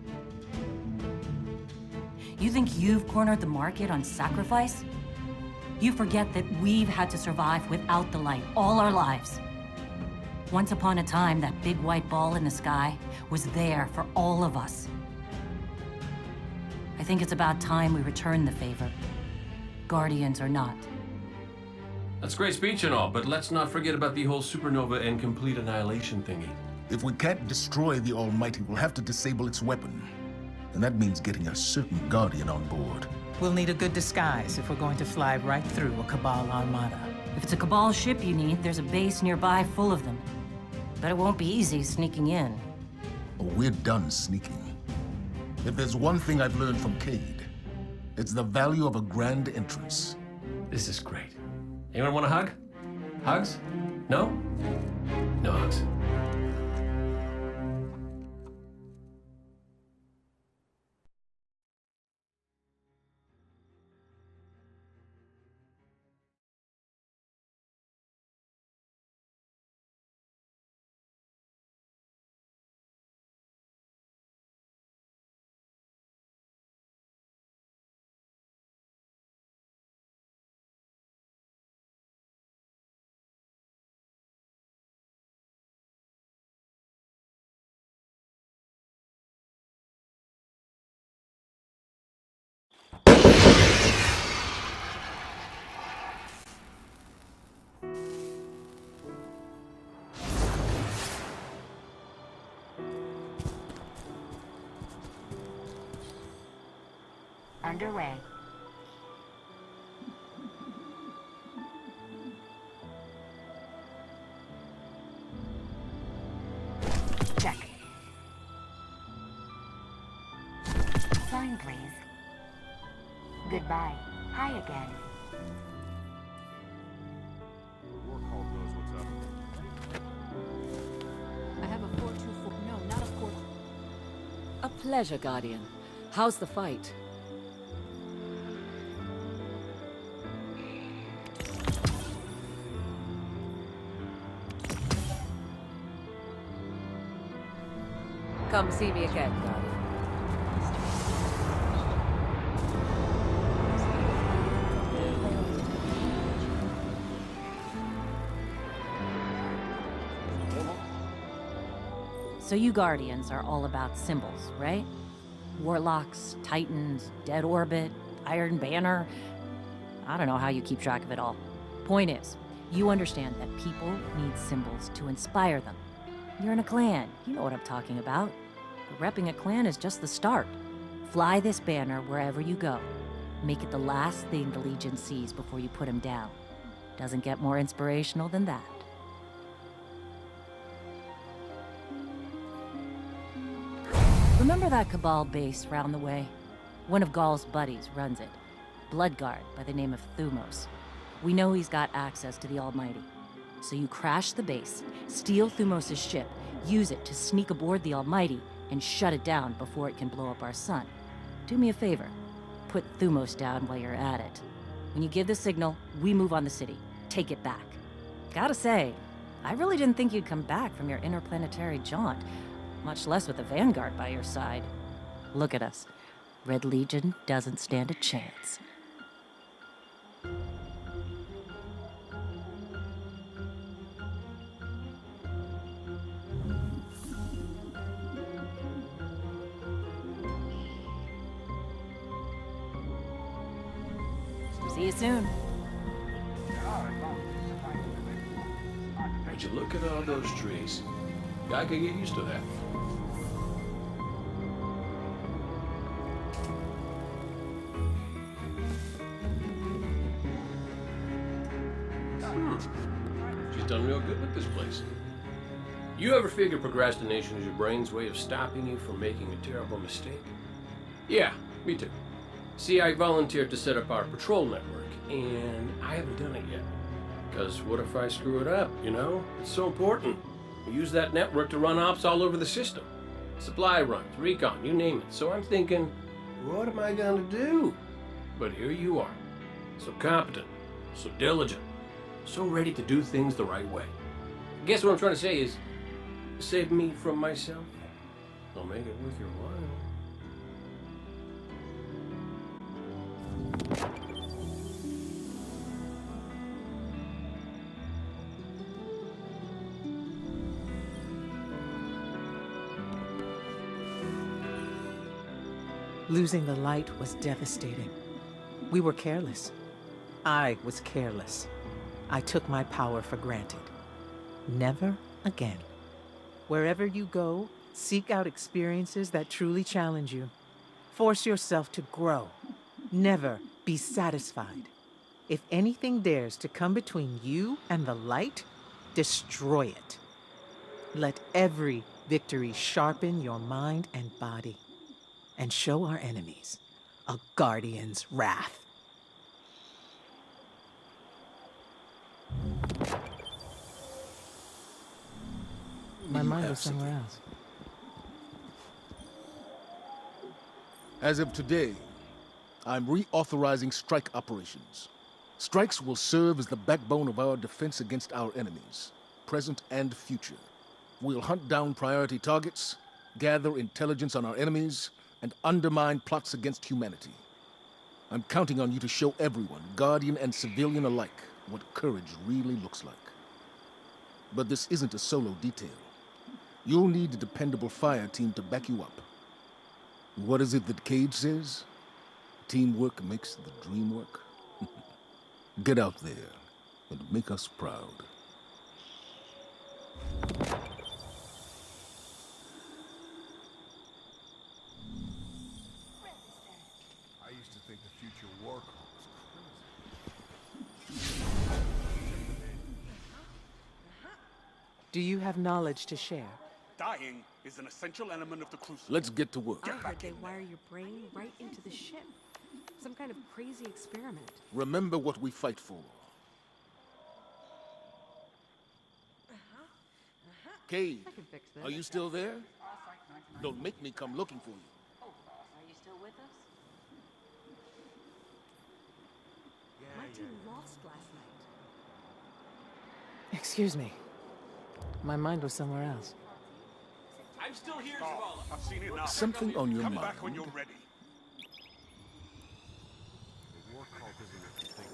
You think you've cornered the market on sacrifice? You forget that we've had to survive without the light all our lives. Once upon a time, that big white ball in the sky was there for all of us. I think it's about time we return the favor, guardians or not. That's great speech and all, but let's not forget about the whole supernova and complete annihilation thingy. If we can't destroy the Almighty, we'll have to disable its weapon. And that means getting a certain Guardian on board. We'll need a good disguise if we're going to fly right through a Cabal armada. If it's a Cabal ship you need, there's a base nearby full of them. But it won't be easy sneaking in. Oh, we're done sneaking. If there's one thing I've learned from Cade, it's the value of a grand entrance. This is great. Anyone want a hug? Hugs? No? No hugs. Underway. Check. Sign, please. Goodbye. Hi again. I have a 424. No, not a 4. A pleasure, Guardian. How's the fight? Come see me again, Guardian. So you Guardians are all about symbols, right? Warlocks, Titans, Dead Orbit, Iron Banner. I don't know how you keep track of it all. Point is, you understand that people need symbols to inspire them. You're in a clan, you know what I'm talking about. But repping a clan is just the start. Fly this banner wherever you go. Make it the last thing the Legion sees before you put him down. Doesn't get more inspirational than that. Remember that Cabal base round the way? One of Gaul's buddies runs it. Bloodguard by the name of Thumos. We know he's got access to the Almighty. So you crash the base, steal Thumos' ship, use it to sneak aboard the Almighty, and shut it down before it can blow up our sun. Do me a favor. Put Thumos down while you're at it. When you give the signal, we move on the city. Take it back. Gotta say, I really didn't think you'd come back from your interplanetary jaunt, much less with the Vanguard by your side. Look at us. Red Legion doesn't stand a chance. See you soon. Would you look at all those trees? Guy could get used to that. She's done real good with this place. You ever figure procrastination is your brain's way of stopping you from making a terrible mistake? Yeah, me too. See, I volunteered to set up our patrol network, and I haven't done it yet. Because what if I screw it up, you know? It's so important. We use that network to run ops all over the system. Supply runs, recon, you name it. So I'm thinking, what am I gonna do? But here you are. So competent, so diligent, so ready to do things the right way. I guess what I'm trying to say is, save me from myself. I'll make it worth your while. Losing the light was devastating. We were careless. I was careless. I took my power for granted. Never again. Wherever you go, seek out experiences that truly challenge you. Force yourself to grow. Never be satisfied. If anything dares to come between you and the light, destroy it. Let every victory sharpen your mind and body, and show our enemies a guardian's wrath. My mind was somewhere else. As of today, I'm reauthorizing strike operations. Strikes will serve as the backbone of our defense against our enemies, present and future. We'll hunt down priority targets, gather intelligence on our enemies, and undermine plots against humanity. I'm counting on you to show everyone, Guardian and civilian alike, what courage really looks like. But this isn't a solo detail. You'll need a dependable fire team to back you up. What is it that Cage says? Teamwork makes the dream work. Get out there and make us proud. I used to think the future war call was crazy. Do you have knowledge to share? Dying is an essential element of the crucible. Let's get to work. I heard they wire your brain right into the ship. Some kind of crazy experiment. Remember what we fight for. Cade, I can fix this. are you still there? Don't make me come looking for you. Oh, are you still with us? My team lost last night. Excuse me. My mind was somewhere else. I'm still here, Zavala. I've seen it now. Something on your Come mind. back when you're ready. The war cult isn't what you think.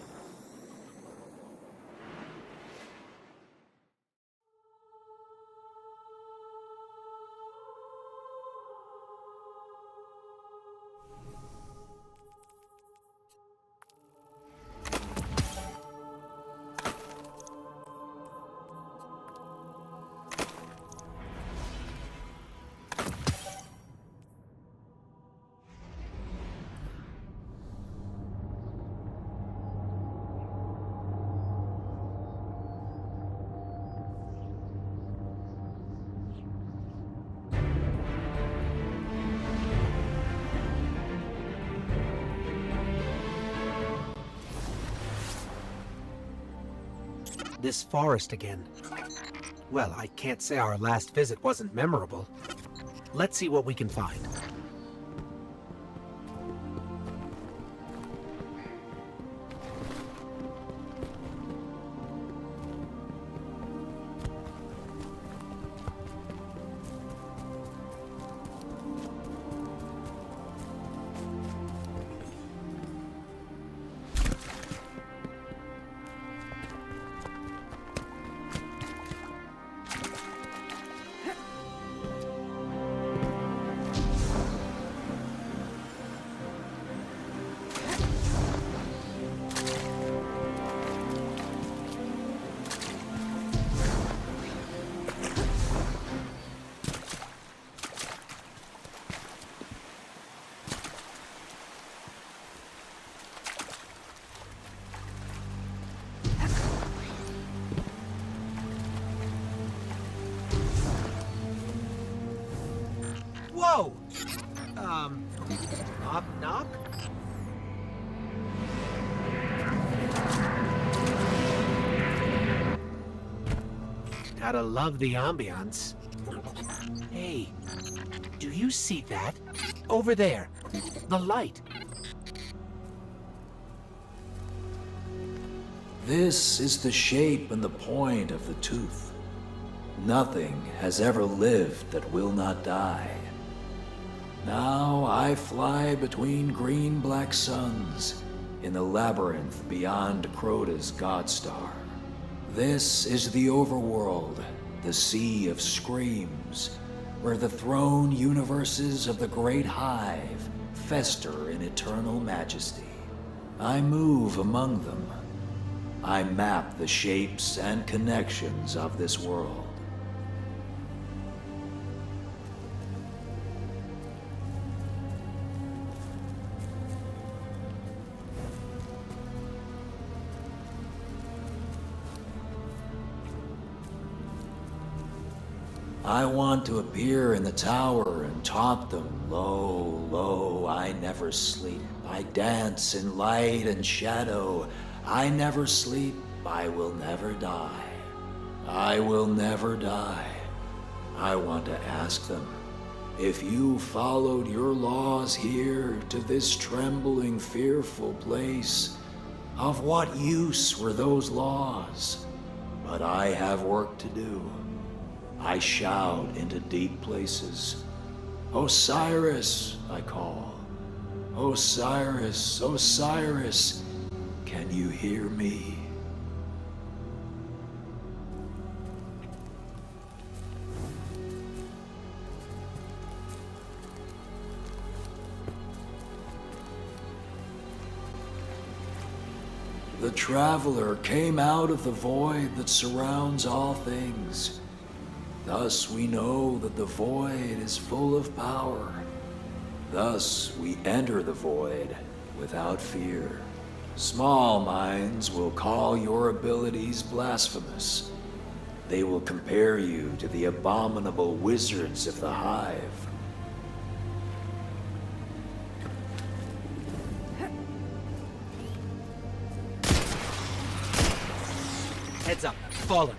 This forest again. Well, I can't say our last visit wasn't memorable. Let's see what we can find. Whoa! Knock, knock? Gotta love the ambiance. Hey, do you see that? Over there, the light. This is the shape and the point of the tooth. Nothing has ever lived that will not die. Now I fly between green-black suns in the labyrinth beyond Crota's Godstar. This is the overworld, the sea of screams, where the throne universes of the Great Hive fester in eternal majesty. I move among them. I map the shapes and connections of this world. I want to appear in the tower and taunt them, lo, lo, I never sleep. I dance in light and shadow. I never sleep, I will never die. I will never die. I want to ask them, if you followed your laws here to this trembling, fearful place, of what use were those laws? But I have work to do. I shout into deep places. Osiris, I call. Osiris, Osiris, can you hear me? The traveler came out of the void that surrounds all things. Thus we know that the void is full of power. Thus we enter the void without fear. Small minds will call your abilities blasphemous. They will compare you to the abominable wizards of the Hive. Heads up. Fallen.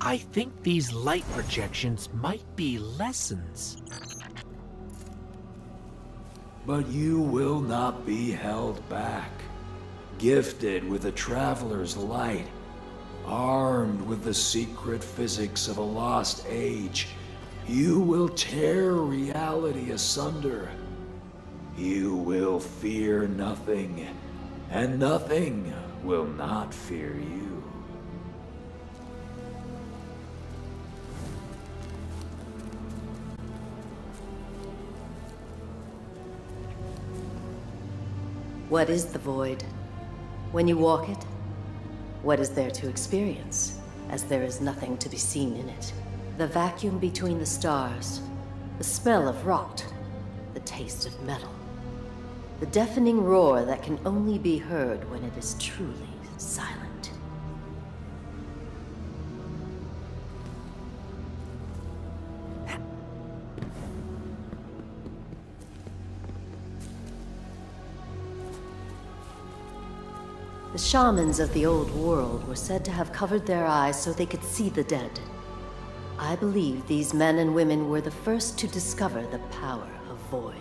I think these light projections might be lessons. But you will not be held back. Gifted with a traveler's light, armed with the secret physics of a lost age, you will tear reality asunder. You will fear nothing, and nothing will not fear you. What is the void? When you walk it, what is there to experience, as there is nothing to be seen in it? The vacuum between the stars, the smell of rot, the taste of metal, the deafening roar that can only be heard when it is truly silent. The shamans of the old world were said to have covered their eyes so they could see the dead. I believe these men and women were the first to discover the power of void.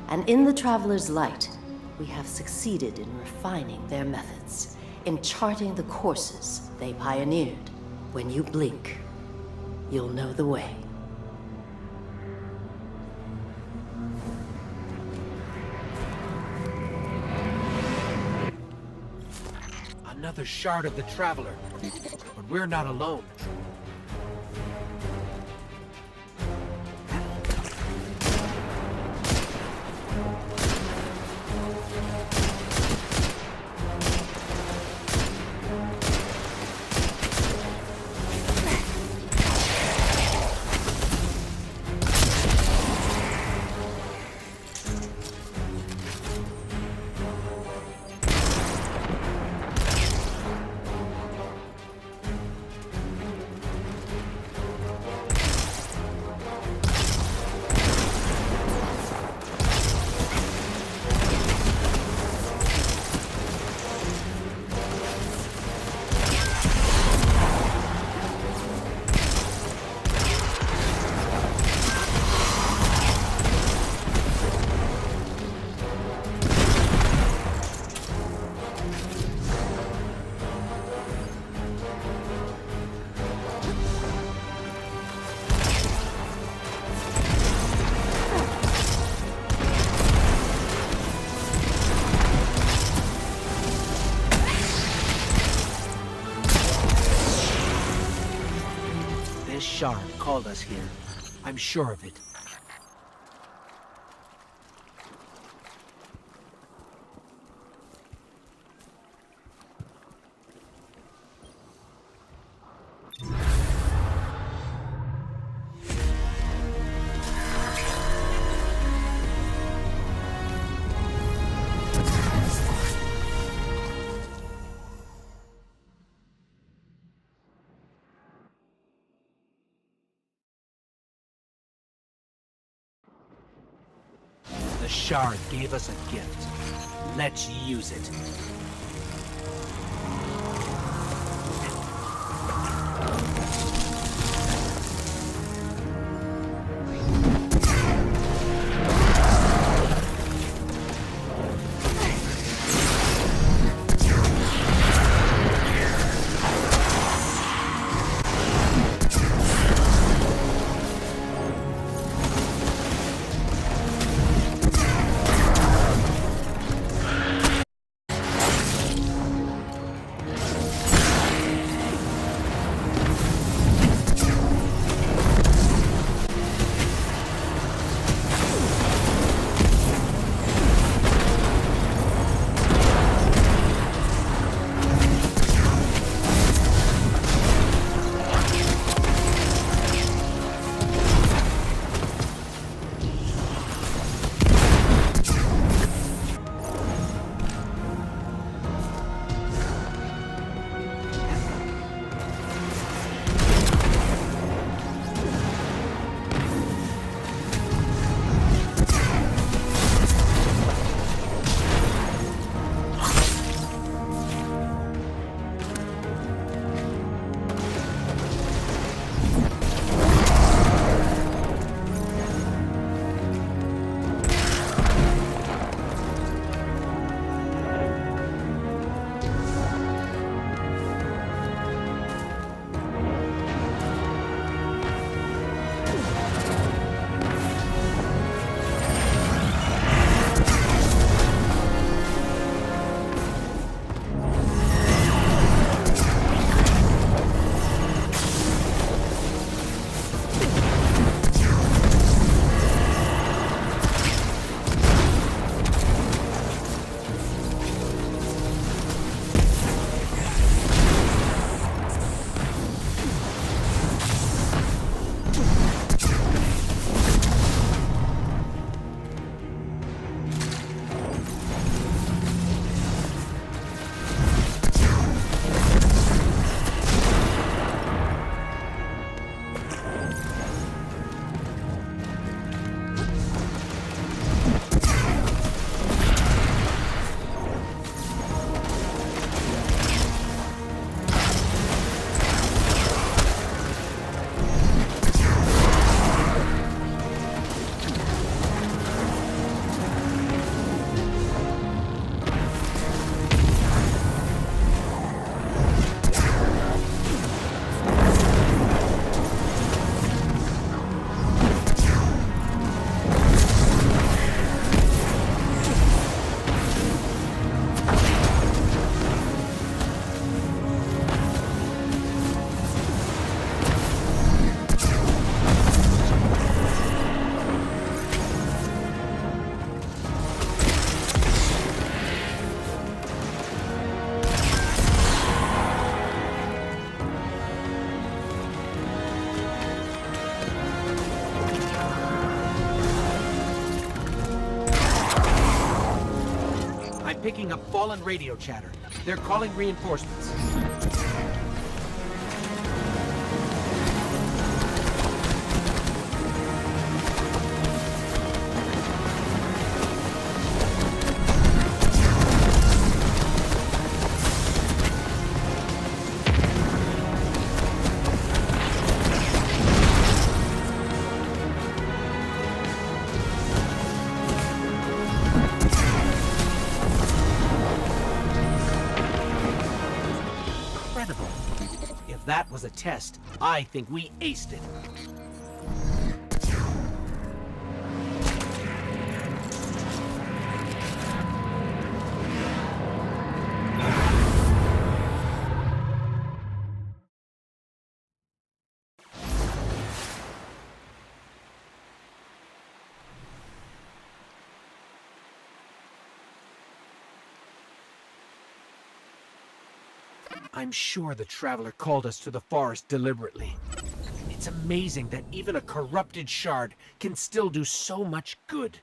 And in the Traveler's Light, we have succeeded in refining their methods, in charting the courses they pioneered. When you blink, you'll know the way. Another shard of the Traveler. But we're not alone. shard called us here. I'm sure of it. The shard gave us a gift. Let's use it. Picking up fallen radio chatter. They're calling reinforcements. If that was a test, I think we aced it. I'm sure the Traveler called us to the forest deliberately. It's amazing that even a corrupted shard can still do so much good.